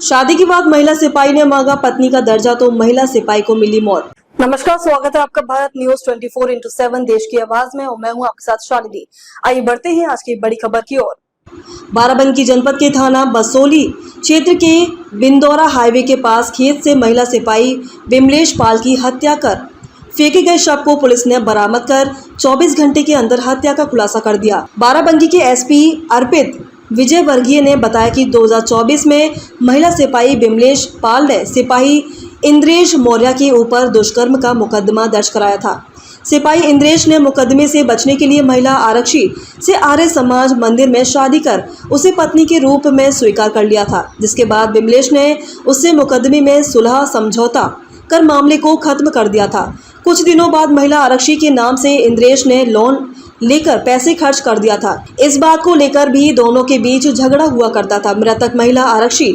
शादी के बाद महिला सिपाही ने मांगा पत्नी का दर्जा तो महिला सिपाही को मिली मौत। नमस्कार, स्वागत है आपका भारत न्यूज 24x7 देश की आवाज में और मैं हूं आपके साथ शालिनी। आइए बढ़ते हैं आज की बड़ी खबर की ओर। बाराबंकी जनपद के थाना बसोली क्षेत्र के बिंदौरा हाईवे के पास खेत से महिला सिपाही विमलेश पाल की हत्या कर फेंके गए शव को पुलिस ने बरामद कर 24 घंटे के अंदर हत्या का खुलासा कर दिया। बाराबंकी के एसपी अर्पित विजय वर्गीय ने बताया कि 2024 में महिला सिपाही विमलेश पाल ने सिपाही इंद्रेश मौर्य के ऊपर दुष्कर्म का मुकदमा दर्ज कराया था। सिपाही इंद्रेश ने मुकदमे से बचने के लिए महिला आरक्षी से आर्य समाज मंदिर में शादी कर उसे पत्नी के रूप में स्वीकार कर लिया था, जिसके बाद विमलेश ने उससे मुकदमे में सुलह समझौता कर मामले को खत्म कर दिया था। कुछ दिनों बाद महिला आरक्षी के नाम से इंद्रेश ने लोन लेकर पैसे खर्च कर दिया था। इस बात को लेकर भी दोनों के बीच झगड़ा हुआ करता था। मृतक महिला आरक्षी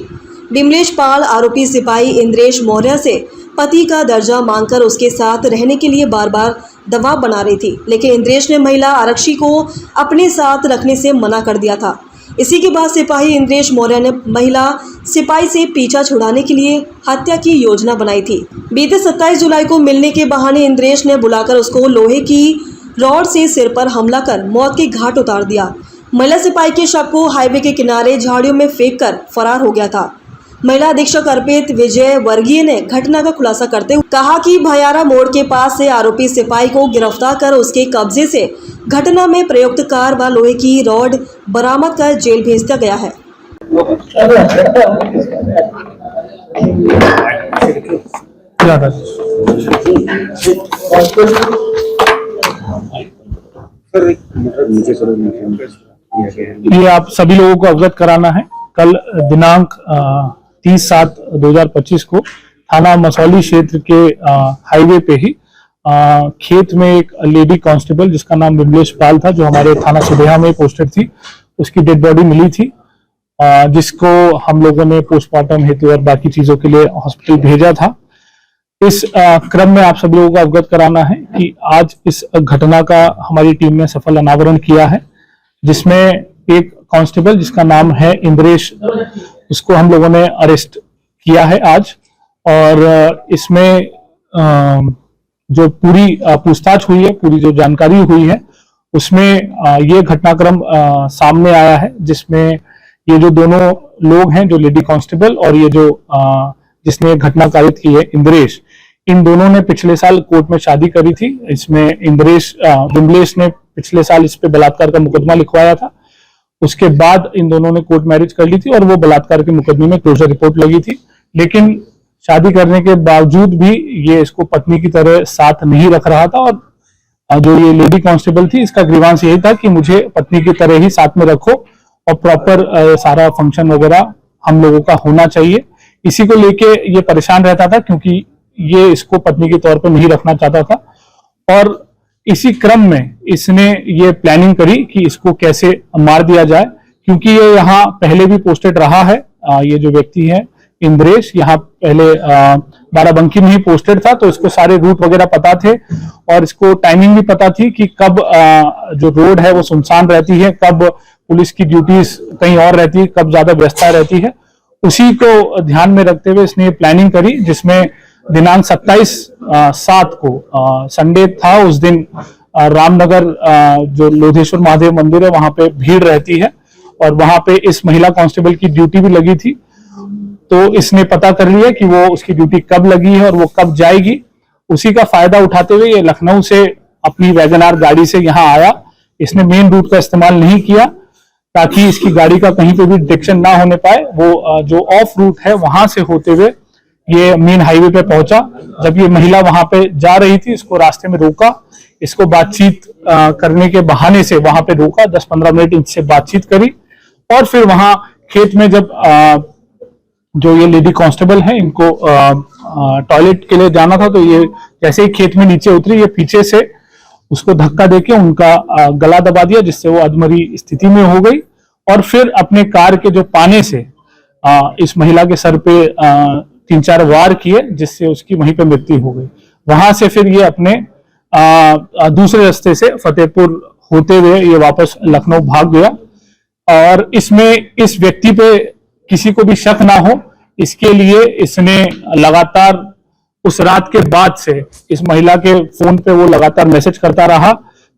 विमलेश पाल आरोपी सिपाही इंद्रेश मौर्य से पति का दर्जा मांगकर उसके साथ रहने के लिए बार बार दबाव बना रही थी, लेकिन इंद्रेश ने महिला आरक्षी को अपने साथ रखने से मना कर दिया था। इसी के बाद सिपाही इंद्रेश मौर्य ने महिला सिपाही से पीछा छुड़ाने के लिए हत्या की योजना बनाई थी। बीते 27 जुलाई को मिलने के बहाने इंद्रेश ने बुलाकर उसको लोहे की रॉड से सिर पर हमला कर मौत के घाट उतार दिया। महिला सिपाही के शव को हाईवे के किनारे झाड़ियों में फेंककर फरार हो गया था। महिला अधीक्षक अर्पित विजय वर्गीय ने घटना का खुलासा करते हुए कहा कि भयारा मोड़ के पास से आरोपी सिपाही को गिरफ्तार कर उसके कब्जे से घटना में प्रयुक्त कार व लोहे की रॉड बरामद कर जेल भेज दिया गया है। ये आप सभी लोगों को अवगत कराना है। कल दिनांक 30/7/2025 को थाना मसौली क्षेत्र के हाईवे पे ही खेत में एक लेडी कांस्टेबल जिसका नाम विमलेश पाल था, जो हमारे थाना सुबेहा में पोस्टेड थी, उसकी डेड बॉडी मिली थी, जिसको हम लोगों ने पोस्टमार्टम हेतु और बाकी चीजों के लिए हॉस्पिटल भेजा था। इस क्रम में आप सभी लोगों को अवगत कराना है कि आज इस घटना का हमारी टीम ने सफल अनावरण किया है, जिसमें एक कांस्टेबल जिसका नाम है इंद्रेश, उसको हम लोगों ने अरेस्ट किया है आज। और इसमें जो पूरी पूछताछ हुई है, पूरी जो जानकारी हुई है, उसमें ये घटनाक्रम सामने आया है, जिसमें ये जो दोनों लोग हैं, जो लेडी कांस्टेबल और ये जो जिसने घटना कारित की है इंद्रेश, इन दोनों ने पिछले साल कोर्ट में शादी करी थी। इसमें विमलेश ने पिछले साल इस पे बलात्कार का मुकदमा लिखवाया था। उसके बाद इन दोनों ने कोर्ट मैरिज कर ली थी और वो बलात्कार के मुकदमे में क्लोजर रिपोर्ट लगी थी, लेकिन शादी करने के बावजूद भी ये इसको पत्नी की तरह साथ नहीं रख रहा था। और जो ये लेडी कांस्टेबल थी, इसका ग्रीवांस यही था कि मुझे पत्नी की तरह ही साथ में रखो और प्रॉपर सारा फंक्शन वगैरह हम लोगों का होना चाहिए। इसी को लेके ये परेशान रहता था, क्योंकि ये इसको पत्नी के तौर पे नहीं रखना चाहता था। और इसी क्रम में इसने ये प्लानिंग करी कि इसको कैसे मार दिया जाए, क्योंकि ये यहाँ पहले भी पोस्टेड रहा है। ये जो व्यक्ति है इंद्रेश, यहाँ पहले बाराबंकी में ही पोस्टेड था, तो इसको सारे रूट वगैरह पता थे और इसको टाइमिंग भी पता थी कि कब जो रोड है वो सुनसान रहती है, कब पुलिस की ड्यूटीज कहीं और रहती है, कब ज्यादा व्यस्तता रहती है। उसी को ध्यान में रखते हुए इसने प्लानिंग करी, जिसमें दिनांक 27/7 को संडे था। उस दिन रामनगर जो लोधेश्वर महादेव मंदिर है, वहां पे भीड़ रहती है और वहां पे इस महिला कांस्टेबल की ड्यूटी भी लगी थी। तो इसने पता कर लिया कि वो उसकी ड्यूटी कब लगी है और वो कब जाएगी। उसी का फायदा उठाते हुए ये लखनऊ से अपनी वैगनार गाड़ी से यहाँ आया। इसने मेन रूट का इस्तेमाल नहीं किया ताकि इसकी गाड़ी का कहीं पे भी डिटेक्शन ना होने पाए। वो जो ऑफ रूट है वहां से होते हुए ये मेन हाईवे पे पहुंचा। जब ये महिला वहां पे जा रही थी, इसको रास्ते में रोका, इसको बातचीत करने के बहाने से वहां पे रोका, 10-15 मिनट इनसे बातचीत करी और फिर वहां खेत में जब जो ये लेडी कांस्टेबल है, इनको टॉयलेट के लिए जाना था, तो ये जैसे ही खेत में नीचे उतरी, ये पीछे से उसको धक्का देके उनका गला दबा दिया, जिससे वो अधमरी स्थिति में हो गई। और फिर अपने कार के जो पाने से इस महिला के सर पे 3-4 वार किए, जिससे उसकी वहीं पे मृत्यु हो गई। वहां से फिर ये अपने दूसरे रास्ते से फतेहपुर होते हुए ये वापस लखनऊ भाग गया। और इसमें इस व्यक्ति पे किसी को भी शक ना हो, इसके लिए इसने लगातार उस रात के बाद से इस महिला के फोन पे वो लगातार मैसेज करता रहा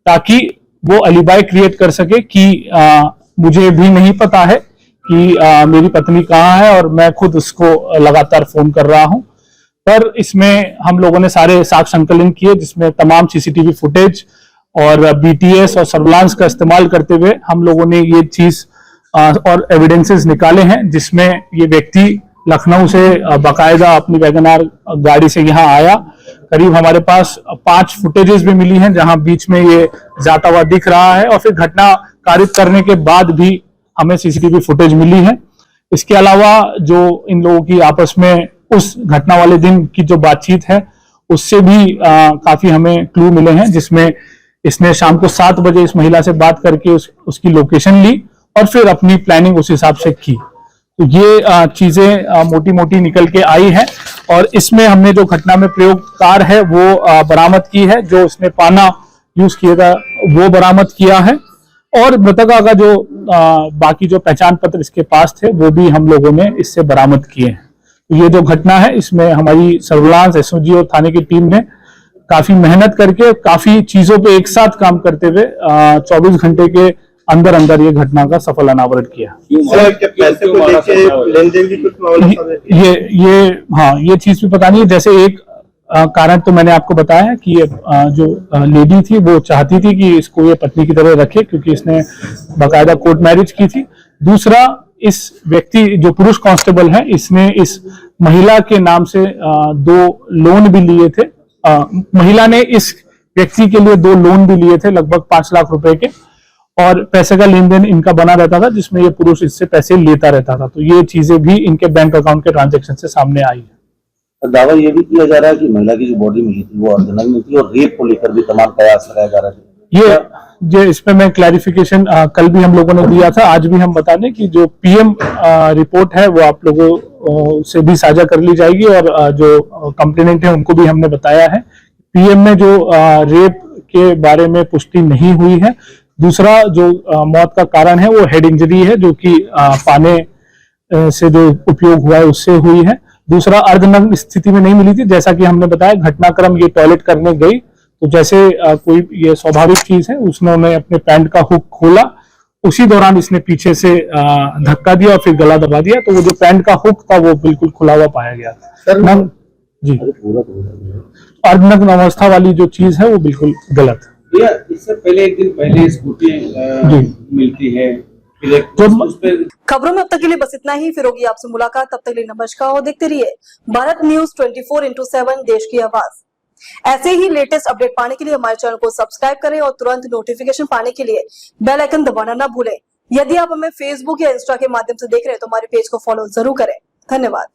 ताकि वो अलीबाई क्रिएट कर सके कि मुझे भी नहीं पता है कि मेरी पत्नी कहाँ है और मैं खुद उसको लगातार फोन कर रहा हूं। पर इसमें हम लोगों ने सारे साक्ष्य संकलन किए, जिसमें तमाम सीसीटीवी फुटेज और बीटीएस और सर्विलांस का इस्तेमाल करते हुए हम लोगों ने ये चीज और एविडेंसेस निकाले हैं, जिसमें ये व्यक्ति लखनऊ से बाकायदा अपनी वैगनार गाड़ी से यहाँ आया। करीब हमारे पास 5 फुटेजेस भी मिली हैं जहां बीच में ये जाता हुआ दिख रहा है, और फिर घटना कारित करने के बाद भी हमें सीसीटीवी फुटेज मिली है। इसके अलावा जो इन लोगों की आपस में उस घटना वाले दिन की जो बातचीत है उससे भी काफी हमें क्लू मिले हैं, जिसमें इसने शाम को 7 बजे इस महिला से बात करके उसकी लोकेशन ली और फिर अपनी प्लानिंग उस हिसाब से की। तो ये चीजें मोटी मोटी निकल के आई है, और इसमें हमने जो घटना में प्रयोगकार है वो बरामद की है। जो उसने पाना यूज किया था वो बरामद किया है, और मृतका का जो बाकी जो पहचान पत्र इसके पास थे वो भी हम लोगों ने इससे बरामद किए हैं। तो ये जो घटना है इसमें हमारी सर्विलांस, एसओजी और थाने की टीम ने काफी मेहनत करके काफी चीजों पे एक साथ काम करते हुए 24 घंटे के अंदर अंदर ये घटना का सफल अनावरण किया। ये चीज भी पता नहीं है। जैसे एक कारण तो मैंने आपको बताया है कि ये जो लेडी थी वो चाहती थी कि इसको ये पत्नी की तरह रखे, क्योंकि इसने बाकायदा कोर्ट मैरिज की थी। दूसरा, इस व्यक्ति जो पुरुष कांस्टेबल है, इसने इस महिला के नाम से 2 लोन भी लिए थे। महिला ने इस व्यक्ति के लिए 2 लोन भी लिए थे लगभग 5 लाख रुपए के, और पैसे का लेन देन इनका बना रहता था, जिसमें ये पुरुष इससे पैसे लेता रहता था। तो ये चीजें भी इनके बैंक अकाउंट के ट्रांजैक्शन से सामने आई है। दावा ये भी किया जा रहा है कि महिला की जो बॉडी मिली थी वो अर्धनग्न में थी, और रेप को लेकर भी तमाम प्रयास लगाए जा रहे थे। ये इसमें मैं क्लैरिफिकेशन कल भी हम लोगों ने दिया था, आज भी हम बता दें कि जो पीएम रिपोर्ट है वो आप लोगों से भी साझा कर ली जाएगी, और जो कंप्लेनेंट है उनको भी हमने बताया है। पीएम में जो रेप के बारे में पुष्टि नहीं हुई है। दूसरा, जो मौत का कारण है वो हेड इंजरी है, जो कि पाने से जो उपयोग हुआ है उससे हुई है। दूसरा, अर्धनग्न स्थिति में नहीं मिली थी, जैसा कि हमने बताया। घटनाक्रम ये टॉयलेट करने गई तो जैसे कोई ये स्वाभाविक चीज है, उसने अपने पैंट का हुक खोला, उसी दौरान इसने पीछे से धक्का दिया और फिर गला दबा दिया, तो वो जो पैंट का हुक था वो बिल्कुल खुला हुआ पाया गया था। जी, अर्धनग्न अवस्था वाली जो चीज है वो बिल्कुल गलत है। इससे पहले एक दिन पहले स्कूटी मिलती है। खबरों में अब तक के लिए बस इतना ही। फिर होगी आपसे मुलाकात, तब तक के लिए नमस्कार और देखते रहिए भारत न्यूज 24/7 देश की आवाज। ऐसे ही लेटेस्ट अपडेट पाने के लिए हमारे चैनल को सब्सक्राइब करें और तुरंत नोटिफिकेशन पाने के लिए बेल आइकन दबाना ना भूलें। यदि आप हमें फेसबुक या इंस्टा के माध्यम से देख रहे हैं तो हमारे पेज को फॉलो जरूर करें। धन्यवाद।